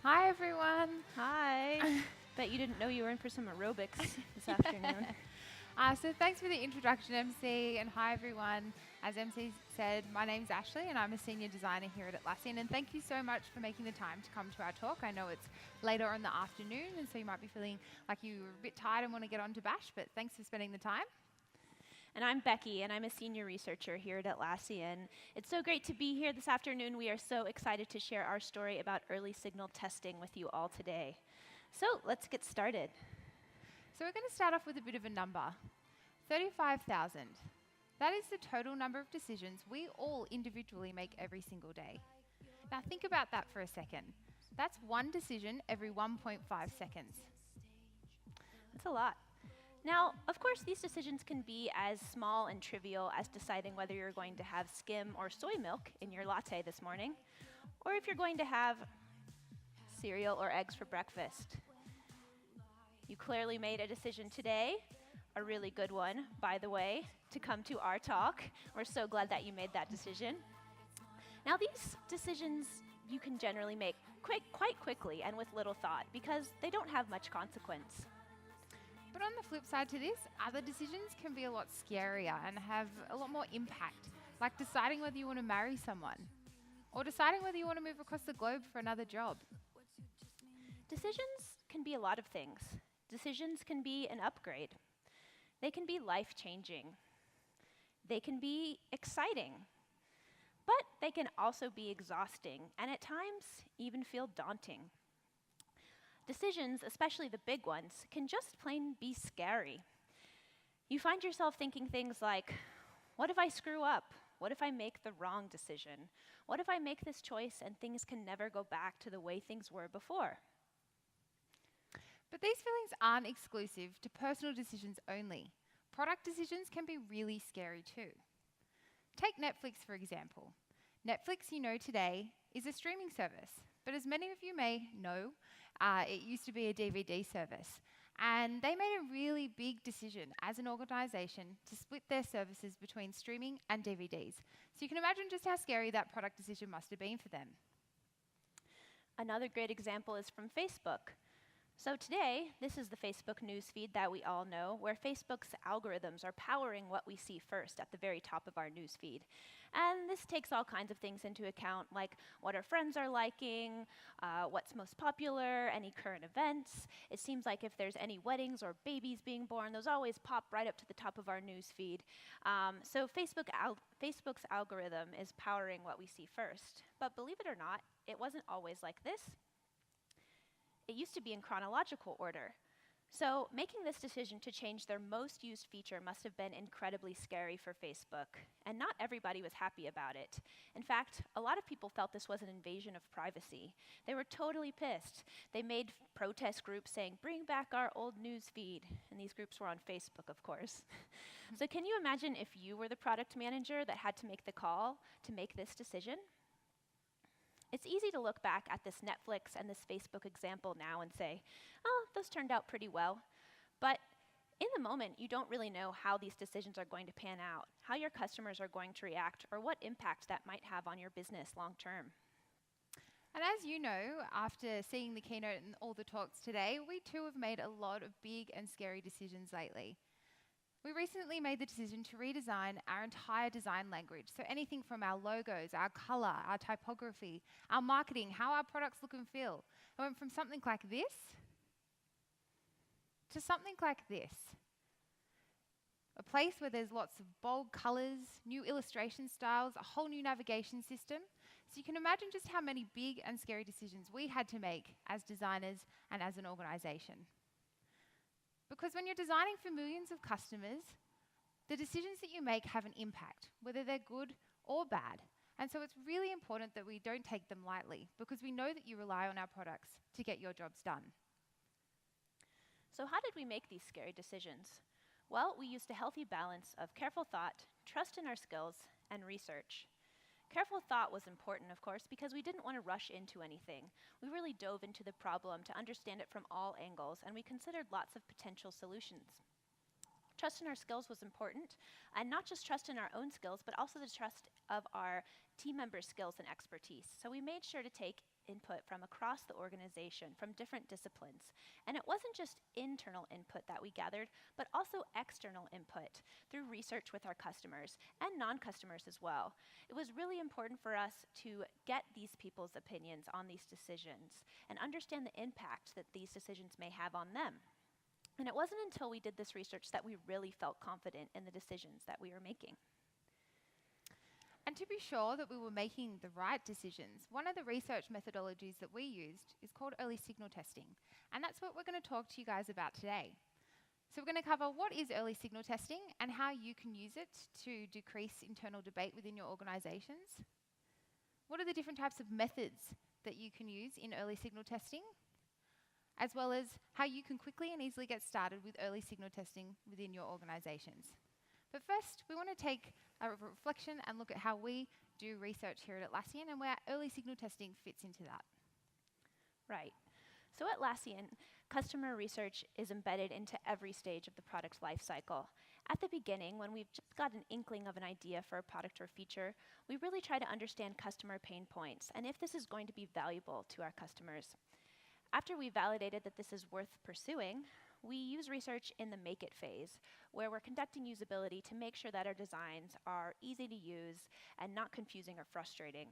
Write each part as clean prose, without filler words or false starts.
Hi, everyone. Hi. Bet you didn't know you were in for some aerobics this afternoon. So thanks for the introduction, MC, and hi, everyone. As MC said, my name's Ashley, and I'm a senior designer here at Atlassian, and thank you so much for making the time to come to our talk. I know it's later in the afternoon, and so you might be feeling like you're a bit tired and want to get on to Bash, but thanks for spending the time. And I'm Becky, and I'm a senior researcher here at Atlassian. It's so great to be here this afternoon. We are so excited to share our story about early signal testing with you all today. So let's get started. So we're going to start off with a bit of a number, 35,000. That is the total number of decisions we all individually make every single day. Now think about that for a second. That's one decision every 1.5 seconds. That's a lot. Now, of course, these decisions can be as small and trivial as deciding whether you're going to have skim or soy milk in your latte this morning, or if you're going to have cereal or eggs for breakfast. You clearly made a decision today, a really good one, by the way, to come to our talk. We're so glad that you made that decision. Now, these decisions you can generally make quite quickly and with little thought because they don't have much consequence. But on the flip side to this, other decisions can be a lot scarier and have a lot more impact, like deciding whether you want to marry someone or deciding whether you want to move across the globe for another job. Decisions can be a lot of things. Decisions can be an upgrade. They can be life-changing. They can be exciting. But they can also be exhausting and at times even feel daunting. Decisions, especially the big ones, can just plain be scary. You find yourself thinking things like, what if I screw up? What if I make the wrong decision? What if I make this choice and things can never go back to the way things were before? But these feelings aren't exclusive to personal decisions only. Product decisions can be really scary too. Take Netflix, for example. Netflix, you know today, is a streaming service. But as many of you may know, it used to be a DVD service. And they made a really big decision as an organization to split their services between streaming and DVDs. So you can imagine just how scary that product decision must have been for them. Another great example is from Facebook. So today, this is the Facebook newsfeed that we all know, where Facebook's algorithms are powering what we see first at the very top of our newsfeed. And this takes all kinds of things into account, like what our friends are liking, what's most popular, any current events. It seems like if there's any weddings or babies being born, those always pop right up to the top of our newsfeed. So Facebook's algorithm is powering what we see first. But believe it or not, it wasn't always like this. It used to be in chronological order. So making this decision to change their most used feature must have been incredibly scary for Facebook, and not everybody was happy about it. In fact, a lot of people felt this was an invasion of privacy. They were totally pissed. They made protest groups saying, "Bring back our old news feed," and these groups were on Facebook, of course. So can you imagine if you were the product manager that had to make the call to make this decision? It's easy to look back at this Netflix and this Facebook example now and say, oh, those turned out pretty well. But in the moment, you don't really know how these decisions are going to pan out, how your customers are going to react, or what impact that might have on your business long term. And as you know, after seeing the keynote and all the talks today, we too have made a lot of big and scary decisions lately. We recently made the decision to redesign our entire design language. So anything from our logos, our color, our typography, our marketing, how our products look and feel. It went from something like this to something like this. A place where there's lots of bold colors, new illustration styles, a whole new navigation system. So you can imagine just how many big and scary decisions we had to make as designers and as an organization. Because when you're designing for millions of customers, the decisions that you make have an impact, whether they're good or bad. And so it's really important that we don't take them lightly, because we know that you rely on our products to get your jobs done. So how did we make these scary decisions? Well, we used a healthy balance of careful thought, trust in our skills, and research. Careful thought was important, of course, because we didn't want to rush into anything. We really dove into the problem to understand it from all angles, and we considered lots of potential solutions. Trust in our skills was important, and not just trust in our own skills, but also the trust of our team member skills and expertise. So we made sure to take input from across the organization, from different disciplines. And it wasn't just internal input that we gathered, but also external input through research with our customers and non-customers as well. It was really important for us to get these people's opinions on these decisions and understand the impact that these decisions may have on them. And it wasn't until we did this research that we really felt confident in the decisions that we were making. And to be sure that we were making the right decisions, one of the research methodologies that we used is called early signal testing. And that's what we're going to talk to you guys about today. So we're going to cover what is early signal testing and how you can use it to decrease internal debate within your organizations. What are the different types of methods that you can use in early signal testing, as well as how you can quickly and easily get started with early signal testing within your organizations. But first, we want to take a reflection and look at how we do research here at Atlassian and where early signal testing fits into that. Right. So at Atlassian, customer research is embedded into every stage of the product lifecycle. At the beginning, when we've just got an inkling of an idea for a product or feature, we really try to understand customer pain points and if this is going to be valuable to our customers. After we validated that this is worth pursuing, we use research in the make it phase, where we're conducting usability to make sure that our designs are easy to use and not confusing or frustrating.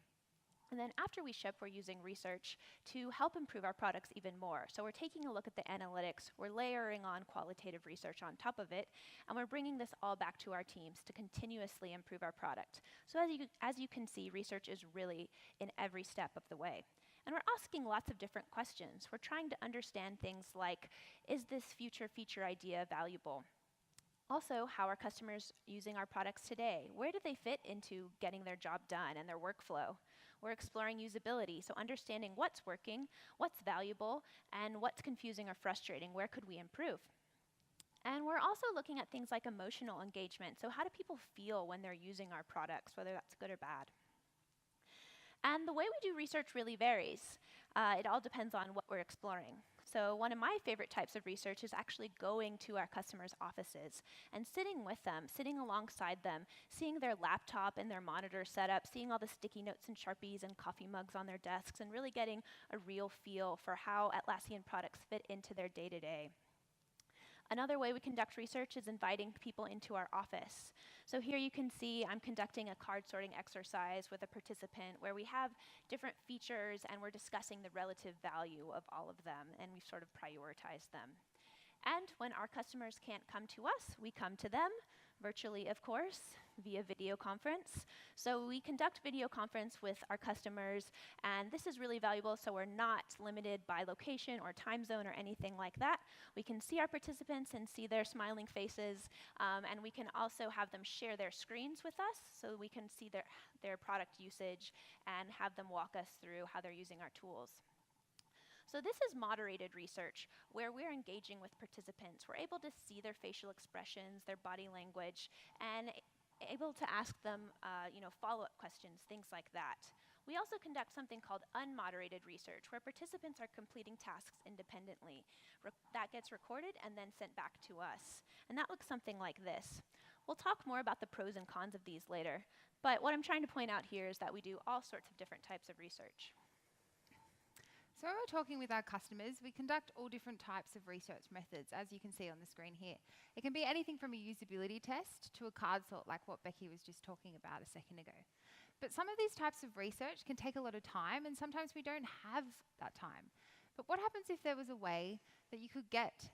And then after we ship, we're using research to help improve our products even more. So we're taking a look at the analytics, we're layering on qualitative research on top of it, and we're bringing this all back to our teams to continuously improve our product. So as you can see, research is really in every step of the way. And we're asking lots of different questions. We're trying to understand things like, is this future feature idea valuable? Also, how are customers using our products today? Where do they fit into getting their job done and their workflow? We're exploring usability, so understanding what's working, what's valuable, and what's confusing or frustrating. Where could we improve? And we're also looking at things like emotional engagement. So how do people feel when they're using our products, whether that's good or bad? And the way we do research really varies. It all depends on what we're exploring. So one of my favorite types of research is actually going to our customers' offices and sitting with them, sitting alongside them, seeing their laptop and their monitor set up, seeing all the sticky notes and Sharpies and coffee mugs on their desks, and really getting a real feel for how Atlassian products fit into their day-to-day. Another way we conduct research is inviting people into our office. So here you can see I'm conducting a card sorting exercise with a participant where we have different features and we're discussing the relative value of all of them, and we've sort of prioritized them. And when our customers can't come to us, we come to them, virtually of course, via video conference. So we conduct video conference with our customers, and this is really valuable, so we're not limited by location or time zone or anything like that. We can see our participants and see their smiling faces, and we can also have them share their screens with us so we can see their product usage and have them walk us through how they're using our tools. So this is moderated research where we're engaging with participants. We're able to see their facial expressions, their body language, and able to ask them follow-up questions, things like that. We also conduct something called unmoderated research, where participants are completing tasks independently. That gets recorded and then sent back to us. And that looks something like this. We'll talk more about the pros and cons of these later, but what I'm trying to point out here is that we do all sorts of different types of research. So when we're talking with our customers, we conduct all different types of research methods, as you can see on the screen here. It can be anything from a usability test to a card sort, like what Becky was just talking about a second ago. But some of these types of research can take a lot of time, and sometimes we don't have that time. But what happens if there was a way that you could get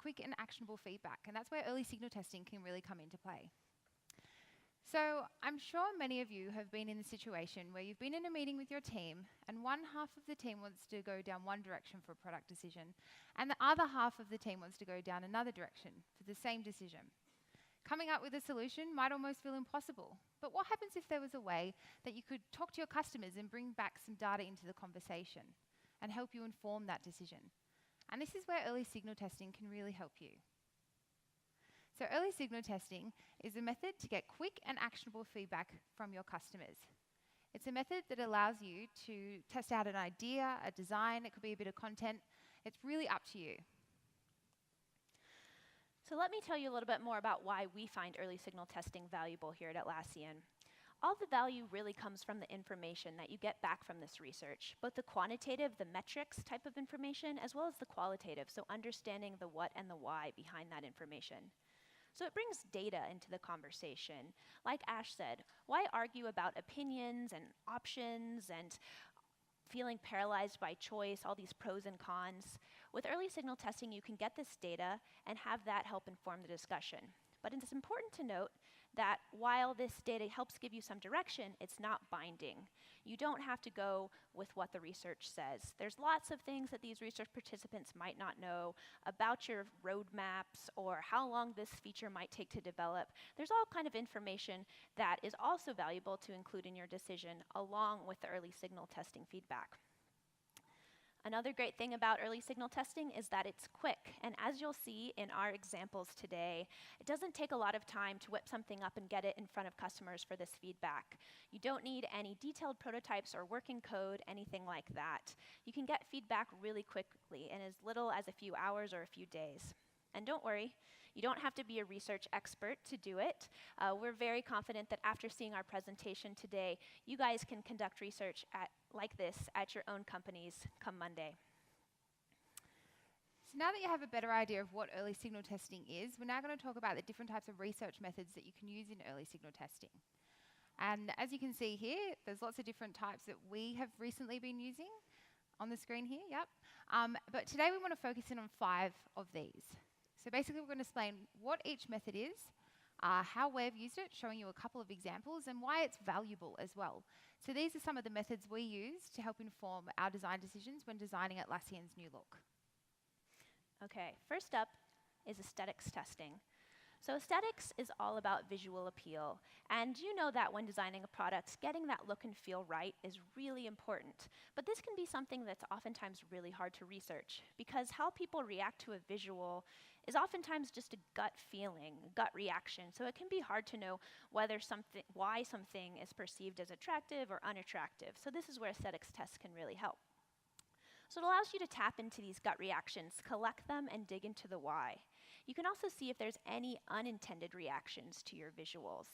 quick and actionable feedback? And that's where early signal testing can really come into play. So I'm sure many of you have been in the situation where you've been in a meeting with your team and one half of the team wants to go down one direction for a product decision and the other half of the team wants to go down another direction for the same decision. Coming up with a solution might almost feel impossible, but what happens if there was a way that you could talk to your customers and bring back some data into the conversation and help you inform that decision? And this is where early signal testing can really help you. So early signal testing is a method to get quick and actionable feedback from your customers. It's a method that allows you to test out an idea, a design, it could be a bit of content. It's really up to you. So let me tell you a little bit more about why we find early signal testing valuable here at Atlassian. All the value really comes from the information that you get back from this research, both the quantitative, the metrics type of information, as well as the qualitative, so understanding the what and the why behind that information. So it brings data into the conversation. Like Ash said, why argue about opinions and options and feeling paralyzed by choice, all these pros and cons? With early signal testing, you can get this data and have that help inform the discussion. But it's important to note that while this data helps give you some direction, it's not binding. You don't have to go with what the research says. There's lots of things that these research participants might not know about your roadmaps or how long this feature might take to develop. There's all kind of information that is also valuable to include in your decision along with the early signal testing feedback. Another great thing about early signal testing is that it's quick, and as you'll see in our examples today, it doesn't take a lot of time to whip something up and get it in front of customers for this feedback. You don't need any detailed prototypes or working code, anything like that. You can get feedback really quickly in as little as a few hours or a few days. And don't worry, you don't have to be a research expert to do it. We're very confident that after seeing our presentation today, you guys can conduct research like this at your own companies come Monday. So now that you have a better idea of what early signal testing is, we're now going to talk about the different types of research methods that you can use in early signal testing. And as you can see here, there's lots of different types that we have recently been using on the screen here, yep. But today we want to focus in on 5 of these. So basically we're going to explain what each method is, how we've used it, showing you a couple of examples, and why it's valuable as well. So these are some of the methods we use to help inform our design decisions when designing Atlassian's new look. Okay, first up is aesthetics testing. So aesthetics is all about visual appeal, and you know that when designing a product, getting that look and feel right is really important. But this can be something that's oftentimes really hard to research, because how people react to a visual is oftentimes just a gut feeling, gut reaction. So it can be hard to know why something is perceived as attractive or unattractive. So this is where aesthetics tests can really help. So it allows you to tap into these gut reactions, collect them, and dig into the why. You can also see if there's any unintended reactions to your visuals.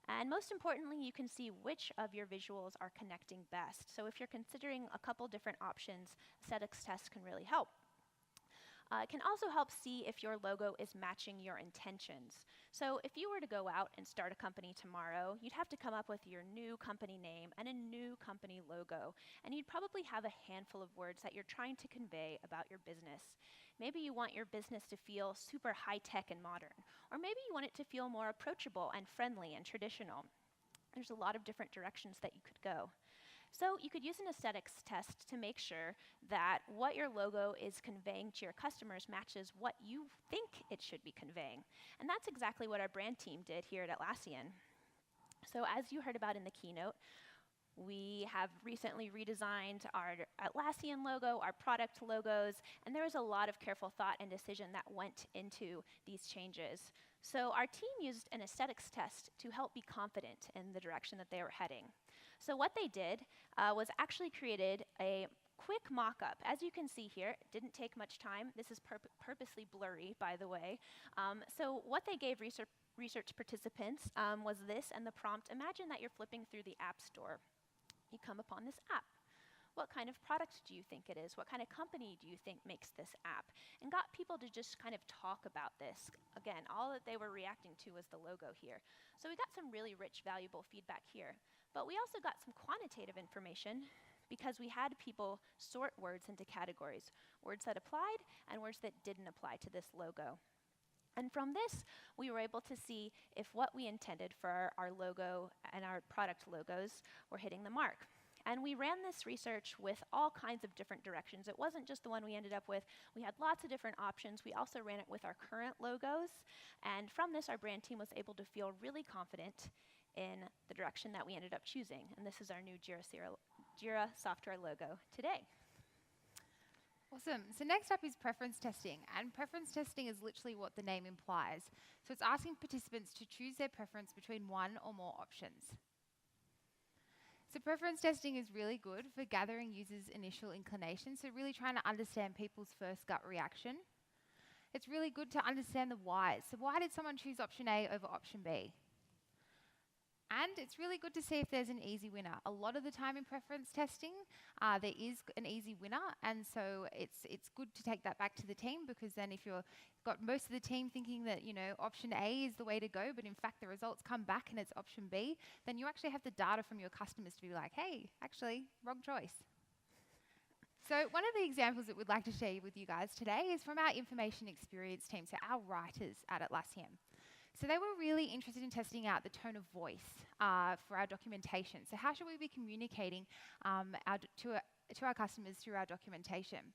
And most importantly, you can see which of your visuals are connecting best. So if you're considering a couple different options, aesthetics tests can really help. It can also help see if your logo is matching your intentions. So if you were to go out and start a company tomorrow, you'd have to come up with your new company name and a new company logo. And you'd probably have a handful of words that you're trying to convey about your business. Maybe you want your business to feel super high-tech and modern. Or maybe you want it to feel more approachable and friendly and traditional. There's a lot of different directions that you could go. So you could use an aesthetics test to make sure that what your logo is conveying to your customers matches what you think it should be conveying. And that's exactly what our brand team did here at Atlassian. So as you heard about in the keynote, we have recently redesigned our Atlassian logo, our product logos, and there was a lot of careful thought and decision that went into these changes. So our team used an aesthetics test to help be confident in the direction that they were heading. So what they did was actually created a quick mock-up. As you can see here, it didn't take much time. This is purposely blurry, by the way. So what they gave research participants was this and the prompt: imagine that you're flipping through the App Store. You come upon this app. What kind of product do you think it is? What kind of company do you think makes this app? And got people to just kind of talk about this. Again, all that they were reacting to was the logo here. So we got some really rich, valuable feedback here. But we also got some quantitative information because we had people sort words into categories, words that applied and words that didn't apply to this logo. And from this, we were able to see if what we intended for our logo and our product logos were hitting the mark. And we ran this research with all kinds of different directions. It wasn't just the one we ended up with. We had lots of different options. We also ran it with our current logos. And from this, our brand team was able to feel really confident in the direction that we ended up choosing. And this is our new Jira software logo today. Awesome. So next up is preference testing. And preference testing is literally what the name implies. So it's asking participants to choose their preference between one or more options. So preference testing is really good for gathering users' initial inclinations, so really trying to understand people's first gut reaction. It's really good to understand the whys. So why did someone choose option A over option B? And it's really good to see if there's an easy winner. A lot of the time in preference testing, there is an easy winner, and so it's good to take that back to the team, because then if you've got most of the team thinking that option A is the way to go, but in fact the results come back and it's option B, then you actually have the data from your customers to be like, hey, actually, wrong choice. So one of the examples that we'd like to share with you guys today is from our information experience team, so our writers at Atlassian. So they were really interested in testing out the tone of voice for our documentation. So how should we be communicating to our customers through our documentation?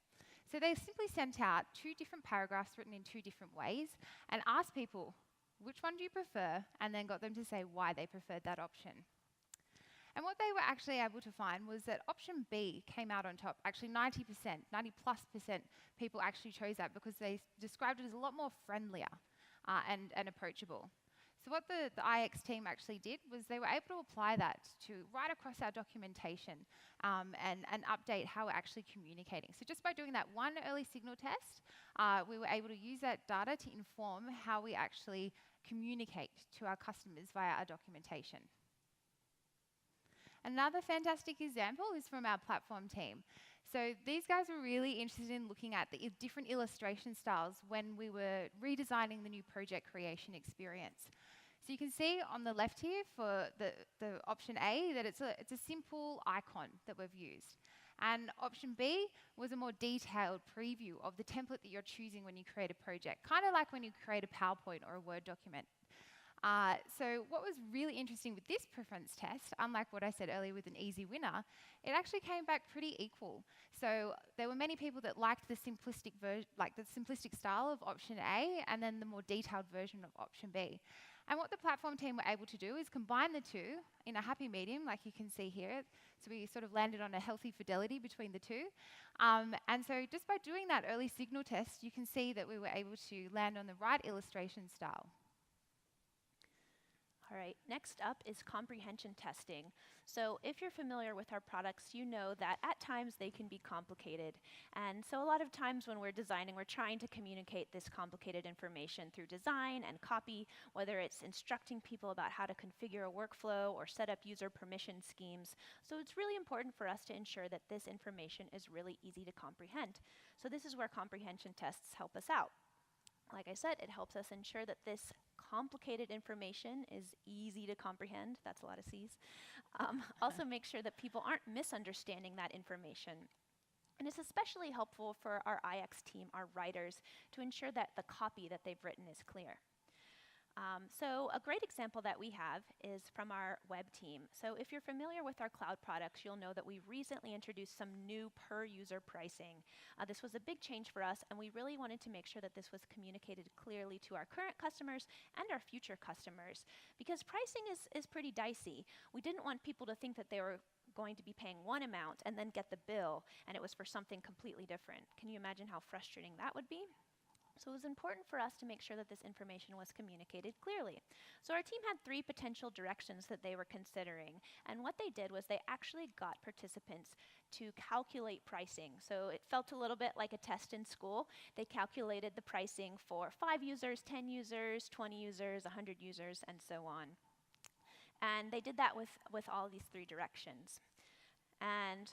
So they simply sent out 2 different paragraphs written in 2 different ways and asked people, which one do you prefer? And then got them to say why they preferred that option. And what they were actually able to find was that option B came out on top. Actually 90%, 90+% people actually chose that because they described it as a lot more friendlier and approachable. So what the IX team actually did was they were able to apply that to right across our documentation and update how we're actually communicating. So just by doing that one early signal test, we were able to use that data to inform how we actually communicate to our customers via our documentation. Another fantastic example is from our platform team. So these guys were really interested in looking at the different illustration styles when we were redesigning the new project creation experience. So you can see on the left here for the option A that it's a simple icon that we've used. And option B was a more detailed preview of the template that you're choosing when you create a project, kind of like when you create a PowerPoint or a Word document. So what was really interesting with this preference test, unlike what I said earlier with an easy winner, it actually came back pretty equal. So there were many people that liked the simplistic style of option A and then the more detailed version of option B. And what the platform team were able to do is combine the two in a happy medium, like you can see here. So we sort of landed on a healthy fidelity between the two. And so just by doing that early signal test, you can see that we were able to land on the right illustration style. All right, next up is comprehension testing. So if you're familiar with our products, you know that at times they can be complicated. And so a lot of times when we're designing, we're trying to communicate this complicated information through design and copy, whether it's instructing people about how to configure a workflow or set up user permission schemes. So it's really important for us to ensure that this information is really easy to comprehend. So this is where comprehension tests help us out. Like I said, it helps us ensure that this complicated information is easy to comprehend. That's a lot of C's. Also make sure that people aren't misunderstanding that information. And it's especially helpful for our IX team, our writers, to ensure that the copy that they've written is clear. So a great example that we have is from our web team. So if you're familiar with our cloud products, you'll know that we recently introduced some new per-user pricing. This was a big change for us, and we really wanted to make sure that this was communicated clearly to our current customers and our future customers, because pricing is pretty dicey. We didn't want people to think that they were going to be paying one amount and then get the bill, and it was for something completely different. Can you imagine how frustrating that would be? So it was important for us to make sure that this information was communicated clearly. So our team had 3 potential directions that they were considering. And what they did was they actually got participants to calculate pricing. So it felt a little bit like a test in school. They calculated the pricing for 5 users, 10 users, 20 users, 100 users, and so on. And they did that with all these 3 directions. And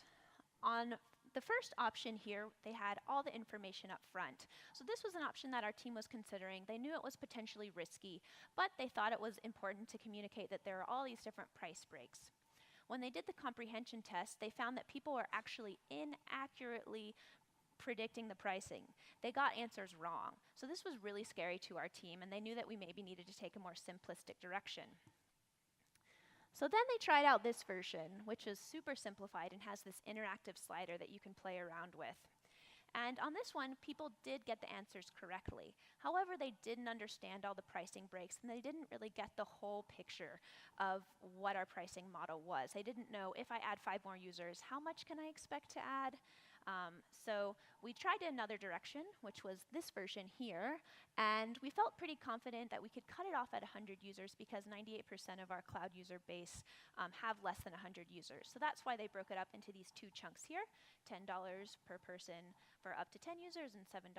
on the first option here, they had all the information up front. So this was an option that our team was considering. They knew it was potentially risky, but they thought it was important to communicate that there are all these different price breaks. When they did the comprehension test, they found that people were actually inaccurately predicting the pricing. They got answers wrong. So this was really scary to our team, and they knew that we maybe needed to take a more simplistic direction. So then they tried out this version, which is super simplified and has this interactive slider that you can play around with. And on this one, people did get the answers correctly. However, they didn't understand all the pricing breaks, and they didn't really get the whole picture of what our pricing model was. They didn't know, if I add 5 more users, how much can I expect to add? So we tried another direction, which was this version here, and we felt pretty confident that we could cut it off at 100 users because 98% of our cloud user base have less than 100 users. So that's why they broke it up into these two chunks here, $10 per person for up to 10 users and $7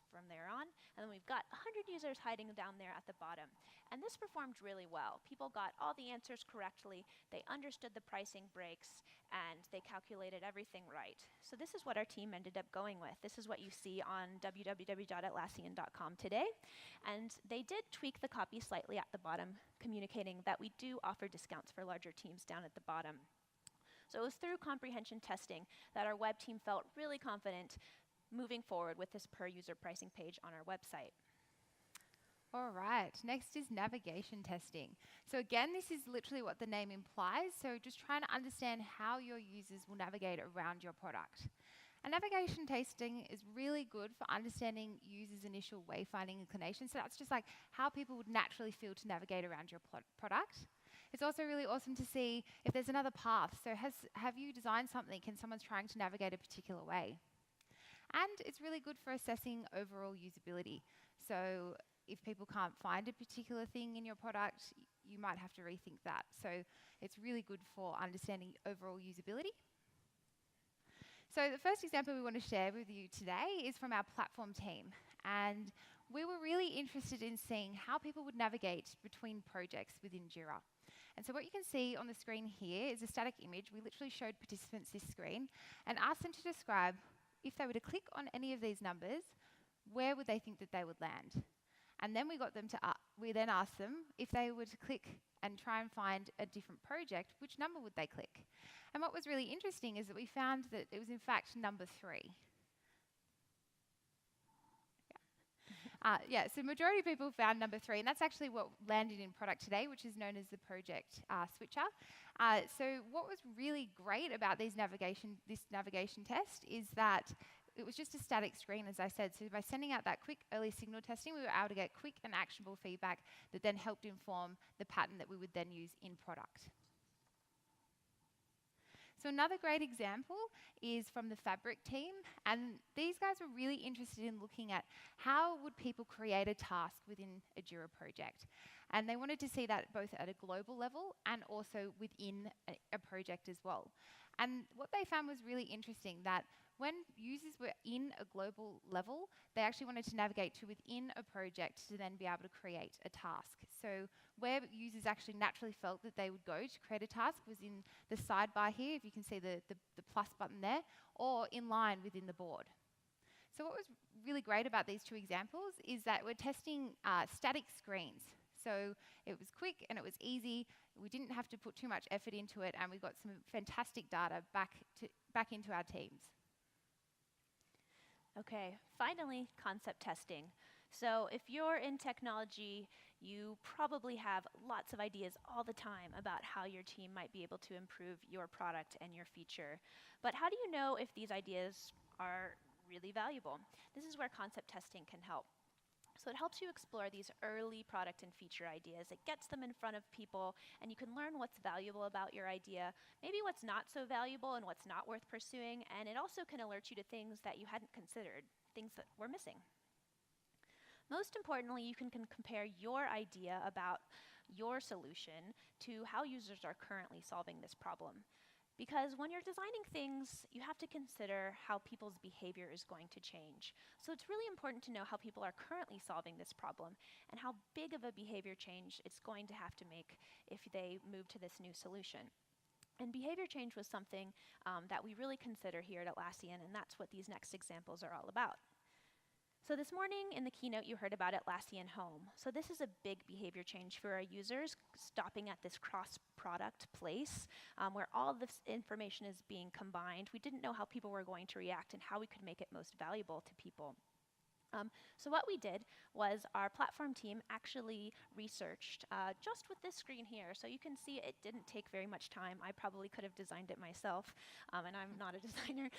from there on. And then we've got 100 users hiding down there at the bottom. And this performed really well. People got all the answers correctly, they understood the pricing breaks, and they calculated everything right. So this is what our team ended up going with. This is what you see on www.atlassian.com today. And they did tweak the copy slightly at the bottom, communicating that we do offer discounts for larger teams down at the bottom. So it was through comprehension testing that our web team felt really confident moving forward with this per user pricing page on our website. All right, next is navigation testing. So again, this is literally what the name implies. So just trying to understand how your users will navigate around your product. And navigation testing is really good for understanding users' initial wayfinding inclination. So that's just like how people would naturally feel to navigate around your product. It's also really awesome to see if there's another path. So have you designed something and someone's trying to navigate a particular way? And it's really good for assessing overall usability. So if people can't find a particular thing in your product, you might have to rethink that. So it's really good for understanding overall usability. So the first example we want to share with you today is from our platform team. And we were really interested in seeing how people would navigate between projects within Jira. And so what you can see on the screen here is a static image. We literally showed participants this screen and asked them to describe if they were to click on any of these numbers, where would they think that they would land? And then we then asked them if they were to click and try and find a different project, which number would they click? And what was really interesting is that we found that it was in fact number 3. So majority of people found number 3, and that's actually what landed in product today, which is known as the project switcher. So what was really great about this navigation test is that it was just a static screen, as I said. So by sending out that quick early signal testing, we were able to get quick and actionable feedback that then helped inform the pattern that we would then use in product. So another great example is from the Fabric team, and these guys were really interested in looking at how would people create a task within a Jira project. And they wanted to see that both at a global level and also within a project as well. And what they found was really interesting, that when users were in a global level, they actually wanted to navigate to within a project to then be able to create a task. So where users actually naturally felt that they would go to create a task was in the sidebar here, if you can see the plus button there, or in line within the board. So what was really great about these two examples is that we're testing static screens. So it was quick and it was easy. We didn't have to put too much effort into it, and we got some fantastic data back into our teams. Okay, finally, concept testing. So if you're in technology, you probably have lots of ideas all the time about how your team might be able to improve your product and your feature. But how do you know if these ideas are really valuable? This is where concept testing can help. So it helps you explore these early product and feature ideas. It gets them in front of people, and you can learn what's valuable about your idea, maybe what's not so valuable and what's not worth pursuing, and it also can alert you to things that you hadn't considered, things that were missing. Most importantly, you can compare your idea about your solution to how users are currently solving this problem. Because when you're designing things, you have to consider how people's behavior is going to change. So it's really important to know how people are currently solving this problem and how big of a behavior change it's going to have to make if they move to this new solution. And behavior change was something that we really consider here at Atlassian, and that's what these next examples are all about. So this morning in the keynote you heard about Atlassian Home. So this is a big behavior change for our users, stopping at this cross-product place where all this information is being combined. We didn't know how people were going to react and how we could make it most valuable to people. So what we did was our platform team actually researched just with this screen here. So you can see it didn't take very much time. I probably could have designed it myself, and I'm not a designer.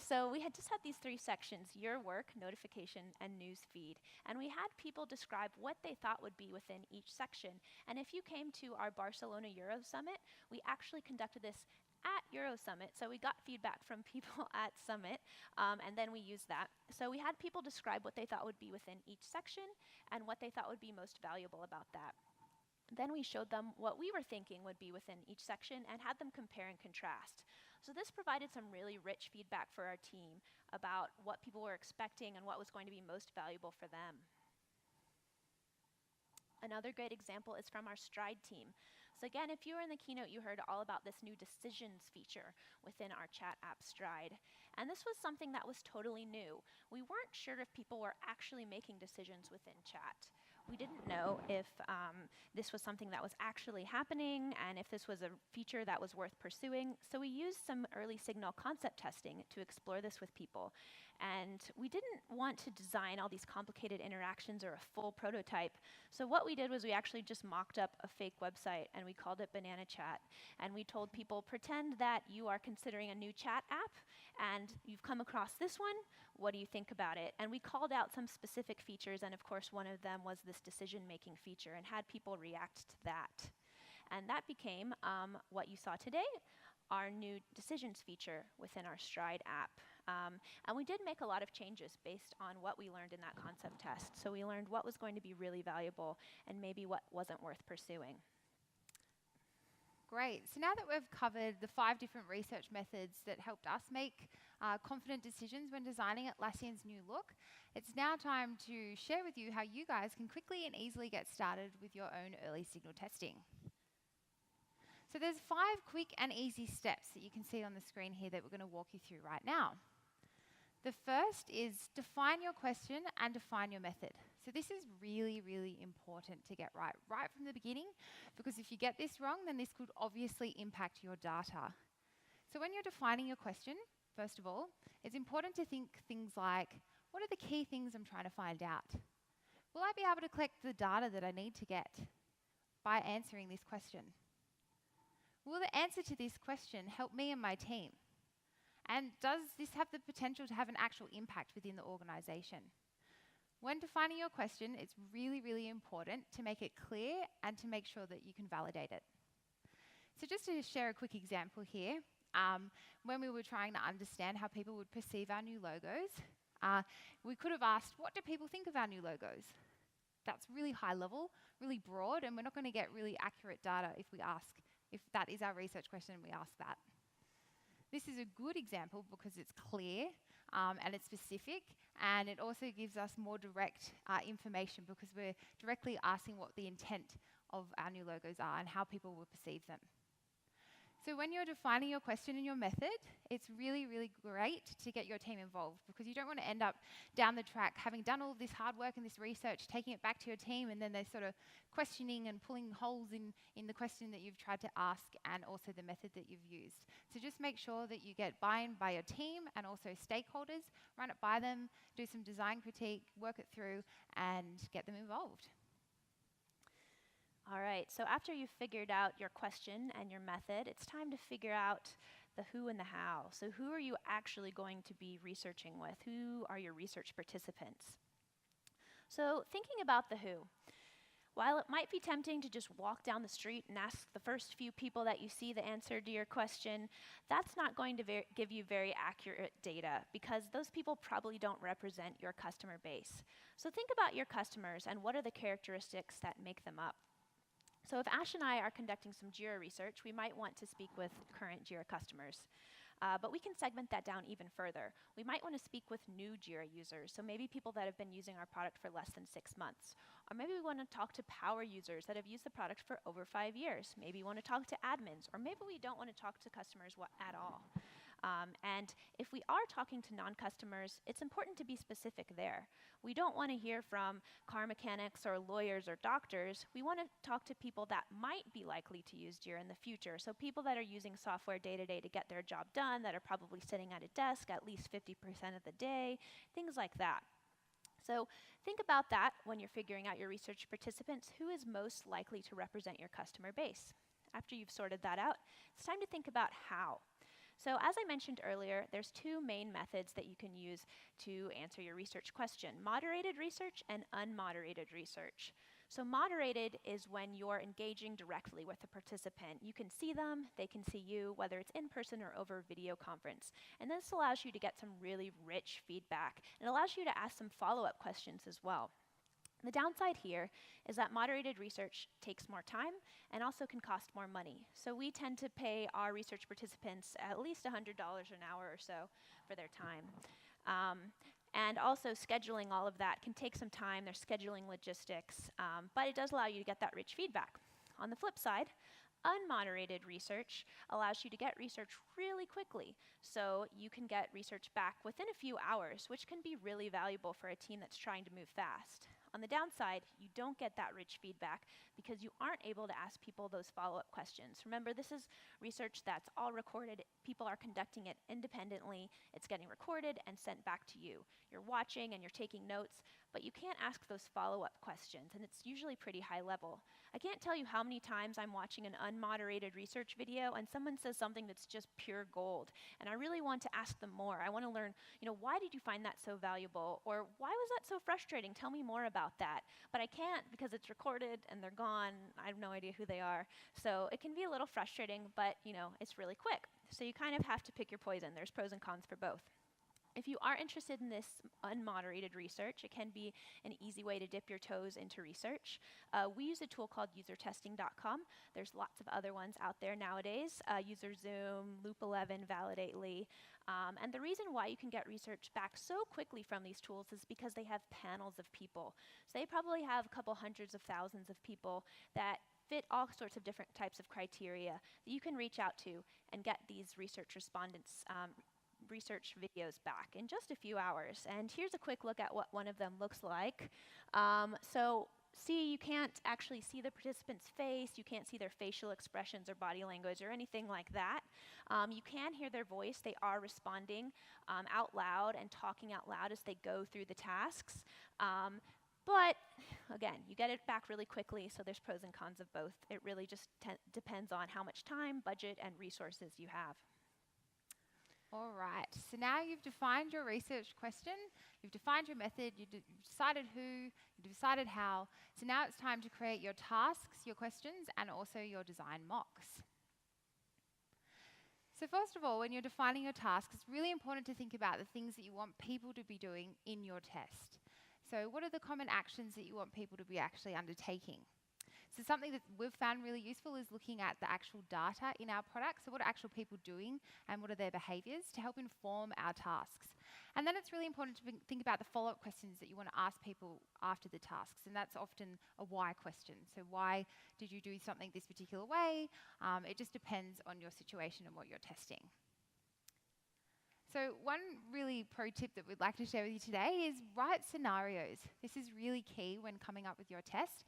So we had just had these 3 sections: your work, notification, and news feed. And we had people describe what they thought would be within each section. And if you came to our Barcelona Euro Summit, we actually conducted this at Euro Summit. So we got feedback from people at Summit, and then we used that. So we had people describe what they thought would be within each section and what they thought would be most valuable about that. Then we showed them what we were thinking would be within each section and had them compare and contrast. So this provided some really rich feedback for our team about what people were expecting and what was going to be most valuable for them. Another great example is from our Stride team. So again, if you were in the keynote, you heard all about this new decisions feature within our chat app Stride. And this was something that was totally new. We weren't sure if people were actually making decisions within chat. We didn't know if this was something that was actually happening and if this was a feature that was worth pursuing. So we used some early signal concept testing to explore this with people. And we didn't want to design all these complicated interactions or a full prototype. So what we did was we actually just mocked up a fake website and we called it Banana Chat. And we told people, pretend that you are considering a new chat app and you've come across this one. What do you think about it? And we called out some specific features, and of course one of them was this decision-making feature, and had people react to that. And that became what you saw today, our new decisions feature within our Stride app. And we did make a lot of changes based on what we learned in that concept test. So we learned what was going to be really valuable and maybe what wasn't worth pursuing. Great. So now that we've covered the 5 different research methods that helped us make confident decisions when designing Atlassian's new look, it's now time to share with you how you guys can quickly and easily get started with your own early signal testing. So there's 5 quick and easy steps that you can see on the screen here that we're going to walk you through right now. The first is define your question and define your method. So this is really, really important to get right from the beginning, because if you get this wrong, then this could obviously impact your data. So when you're defining your question, first of all, it's important to think things like, what are the key things I'm trying to find out? Will I be able to collect the data that I need to get by answering this question? Will the answer to this question help me and my team? And does this have the potential to have an actual impact within the organization? When defining your question, it's really, really important to make it clear and to make sure that you can validate it. So just to share a quick example here, when we were trying to understand how people would perceive our new logos, we could have asked, what do people think of our new logos? That's really high level, really broad, and we're not going to get really accurate data if that is our research question and we ask that. This is a good example because it's clear and it's specific, and it also gives us more direct information because we're directly asking what the intent of our new logos are and how people will perceive them. So when you're defining your question and your method, it's really, really great to get your team involved, because you don't want to end up down the track having done all this hard work and this research, taking it back to your team, and then they're sort of questioning and pulling holes in the question that you've tried to ask and also the method that you've used. So just make sure that you get buy-in by your team and also stakeholders, run it by them, do some design critique, work it through, and get them involved. All right, so after you've figured out your question and your method, it's time to figure out the who and the how. So who are you actually going to be researching with? Who are your research participants? So thinking about the who, while it might be tempting to just walk down the street and ask the first few people that you see the answer to your question, that's not going to give you very accurate data, because those people probably don't represent your customer base. So think about your customers and what are the characteristics that make them up. So if Ash and I are conducting some Jira research, we might want to speak with current Jira customers. But we can segment that down even further. We might want to speak with new Jira users, so maybe people that have been using our product for less than 6 months. Or maybe we want to talk to power users that have used the product for over 5 years. Maybe we want to talk to admins, or maybe we don't want to talk to customers at all. And if we are talking to non-customers, it's important to be specific there. We don't want to hear from car mechanics or lawyers or doctors. We want to talk to people that might be likely to use Jira in the future. So people that are using software day to day to get their job done, that are probably sitting at a desk at least 50% of the day, things like that. So think about that when you're figuring out your research participants. Who is most likely to represent your customer base? After you've sorted that out, it's time to think about how. So as I mentioned earlier, there's 2 main methods that you can use to answer your research question: moderated research and unmoderated research. So moderated is when you're engaging directly with the participant. You can see them, they can see you, whether it's in person or over video conference. And this allows you to get some really rich feedback. It allows you to ask some follow-up questions as well. The downside here is that moderated research takes more time and also can cost more money. So we tend to pay our research participants at least $100 an hour or so for their time. And also scheduling all of that can take some time. There's scheduling logistics, but it does allow you to get that rich feedback. On the flip side, unmoderated research allows you to get research really quickly. So you can get research back within a few hours, which can be really valuable for a team that's trying to move fast. On the downside, you don't get that rich feedback because you aren't able to ask people those follow-up questions. Remember, this is research that's all recorded. People are conducting it independently. It's getting recorded and sent back to you. You're watching and you're taking notes, but you can't ask those follow-up questions, and it's usually pretty high level. I can't tell you how many times I'm watching an unmoderated research video and someone says something that's just pure gold, and I really want to ask them more. I want to learn, why did you find that so valuable? Or why was that so frustrating? Tell me more about that. But I can't because it's recorded and they're gone. I have no idea who they are. So it can be a little frustrating, but it's really quick. So you kind of have to pick your poison. There's pros and cons for both. If you are interested in this unmoderated research, it can be an easy way to dip your toes into research. We use a tool called usertesting.com. There's lots of other ones out there nowadays, UserZoom, Loop11, Validately. And the reason why you can get research back so quickly from these tools is because they have panels of people. So they probably have a couple hundreds of thousands of people that fit all sorts of different types of criteria that you can reach out to and get these research respondents research videos back in just a few hours. And here's a quick look at what one of them looks like. So see, you can't actually see the participant's face, you can't see their facial expressions or body language or anything like that. You can hear their voice. They are responding out loud and talking out loud as they go through the tasks. But again, you get it back really quickly, so there's pros and cons of both. It really just depends on how much time, budget, and resources you have. All right, so now you've defined your research question, you've defined your method, you've decided who, you've decided how. So now it's time to create your tasks, your questions, and also your design mocks. So first of all, when you're defining your tasks, it's really important to think about the things that you want people to be doing in your test. So what are the common actions that you want people to be actually undertaking? So something that we've found really useful is looking at the actual data in our product. So what are actual people doing and what are their behaviors to help inform our tasks? And then it's really important to think about the follow-up questions that you want to ask people after the tasks. And that's often a why question. So why did you do something this particular way? It just depends on your situation and what you're testing. So one really pro tip that we'd like to share with you today is write scenarios. This is really key when coming up with your test.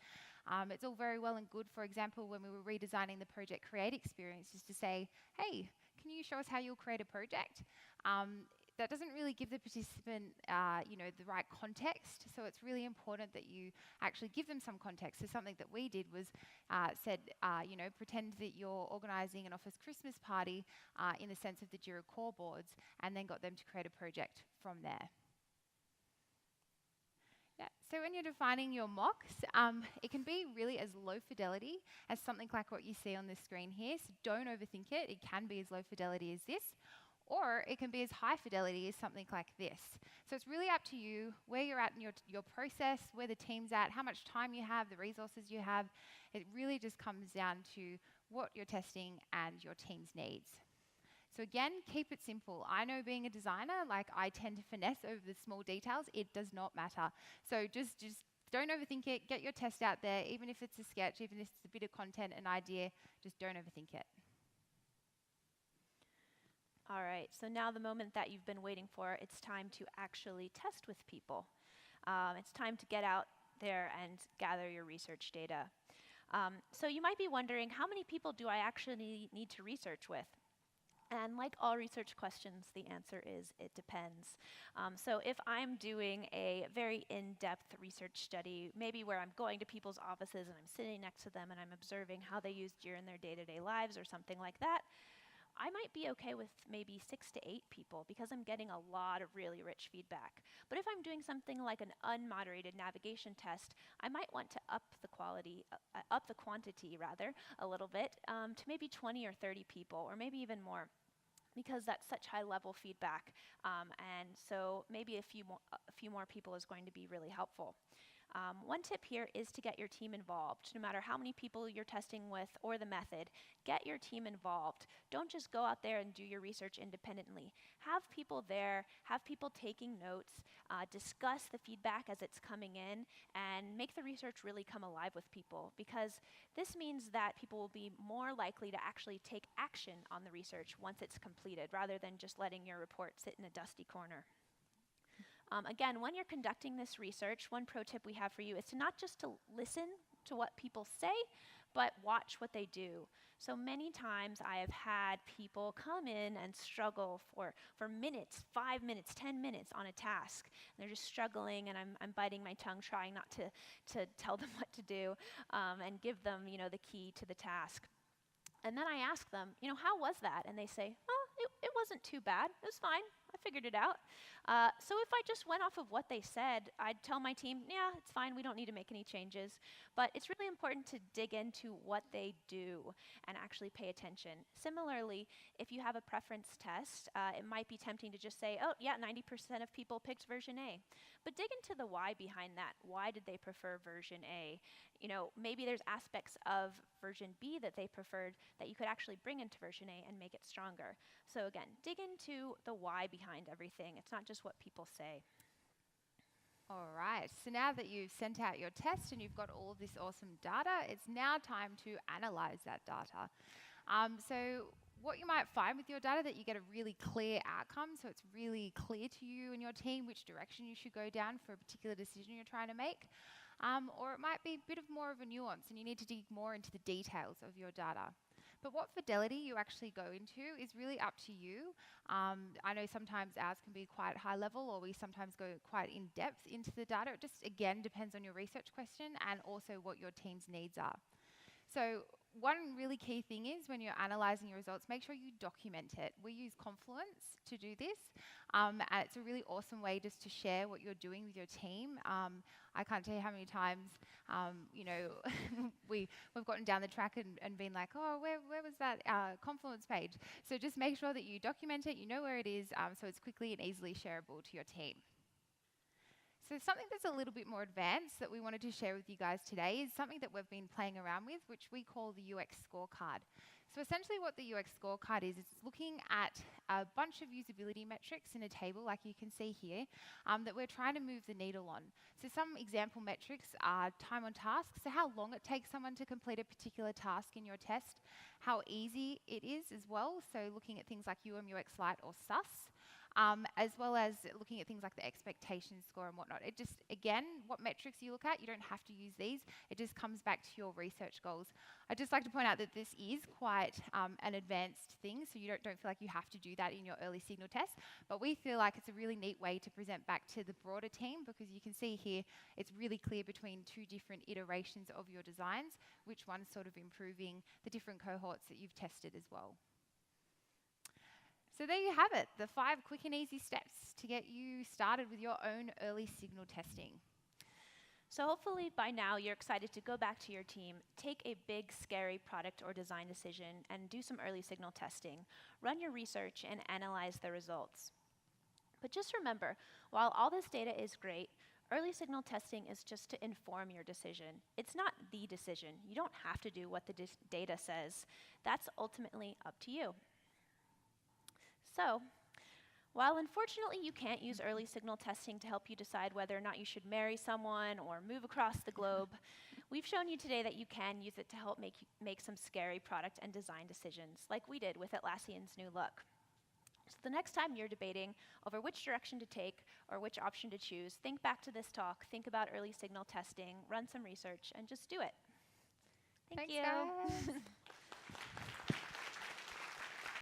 It's all very well and good, for example, when we were redesigning the project create experience, just to say, hey, can you show us how you'll create a project? That doesn't really give the participant, the right context. So it's really important that you actually give them some context. So something that we did was pretend that you're organising an office Christmas party in the sense of the Jira core boards, and then got them to create a project from there. Yeah. So when you're defining your mocks, it can be really as low fidelity as something like what you see on the screen here. So don't overthink it. It can be as low fidelity as this, or it can be as high fidelity as something like this. So it's really up to you where you're at in your process, where the team's at, how much time you have, the resources you have. It really just comes down to what you're testing and your team's needs. So again, keep it simple. I know being a designer, I tend to finesse over the small details. It does not matter. So just don't overthink it. Get your test out there, even if it's a sketch, even if it's a bit of content, an idea, just don't overthink it. All right, so now the moment that you've been waiting for, it's time to actually test with people. It's time to get out there and gather your research data. So you might be wondering, how many people do I actually need to research with? And like all research questions, the answer is it depends. So if I'm doing a very in-depth research study, maybe where I'm going to people's offices and I'm sitting next to them and I'm observing how they use Jira in their day-to-day lives or something like that, I might be okay with maybe 6 to 8 people because I'm getting a lot of really rich feedback. But if I'm doing something like an unmoderated navigation test, I might want to up the quantity rather, a little bit to maybe 20 or 30 people, or maybe even more, because that's such high level feedback. And so maybe a few more people is going to be really helpful. One tip here is to get your team involved. No matter how many people you're testing with or the method, get your team involved. Don't just go out there and do your research independently. Have people there, have people taking notes, discuss the feedback as it's coming in, and make the research really come alive with people, because this means that people will be more likely to actually take action on the research once it's completed, rather than just letting your report sit in a dusty corner. Again, when you're conducting this research, one pro tip we have for you is to not just to listen to what people say, but watch what they do. So many times I have had people come in and struggle for minutes, 5 minutes, 10 minutes on a task. And they're just struggling, and I'm biting my tongue trying not to tell them what to do and give them, the key to the task. And then I ask them, how was that? And they say, oh, it wasn't too bad. It was fine. I figured it out. So if I just went off of what they said, I'd tell my team, yeah, it's fine. We don't need to make any changes. But it's really important to dig into what they do and actually pay attention. Similarly, if you have a preference test, it might be tempting to just say, oh, yeah, 90% of people picked version A. But dig into the why behind that. Why did they prefer version A? Maybe there's aspects of version B that they preferred that you could actually bring into version A and make it stronger. So again, dig into the why behind everything. It's not just what people say. All right, so now that you've sent out your test and you've got all of this awesome data, it's now time to analyze that data. So what you might find with your data, that you get a really clear outcome, so it's really clear to you and your team which direction you should go down for a particular decision you're trying to make. Or it might be a bit of more of a nuance and you need to dig more into the details of your data. But what fidelity you actually go into is really up to you. I know sometimes ours can be quite high level, or we sometimes go quite in depth into the data. It just, again, depends on your research question and also what your team's needs are. So one really key thing is, when you're analysing your results, make sure you document it. We use Confluence to do this, and it's a really awesome way just to share what you're doing with your team. I can't tell you how many times, we've gotten down the track and been like, oh, where was that Confluence page? So just make sure that you document it, you know where it is, so it's quickly and easily shareable to your team. So something that's a little bit more advanced that we wanted to share with you guys today is something that we've been playing around with, which we call the UX scorecard. So essentially what the UX scorecard is, it's looking at a bunch of usability metrics in a table, like you can see here, that we're trying to move the needle on. So some example metrics are time on task, so how long it takes someone to complete a particular task in your test, how easy it is as well, so looking at things like UX Lite or SUS. As well as looking at things like the expectation score and whatnot. It just, again, what metrics you look at, you don't have to use these. It just comes back to your research goals. I'd just like to point out that this is quite an advanced thing, so you don't feel like you have to do that in your early signal test. But we feel like it's a really neat way to present back to the broader team, because you can see here it's really clear between two different iterations of your designs, which one's sort of improving the different cohorts that you've tested as well. So there you have it, the 5 quick and easy steps to get you started with your own early signal testing. So hopefully by now you're excited to go back to your team, take a big, scary product or design decision, and do some early signal testing. Run your research and analyze the results. But just remember, while all this data is great, early signal testing is just to inform your decision. It's not the decision. You don't have to do what the data says. That's ultimately up to you. So, while unfortunately you can't use early signal testing to help you decide whether or not you should marry someone or move across the globe, we've shown you today that you can use it to help make some scary product and design decisions, like we did with Atlassian's new look. So the next time you're debating over which direction to take or which option to choose, think back to this talk, think about early signal testing, run some research, and just do it. Thank Thanks, you. guys.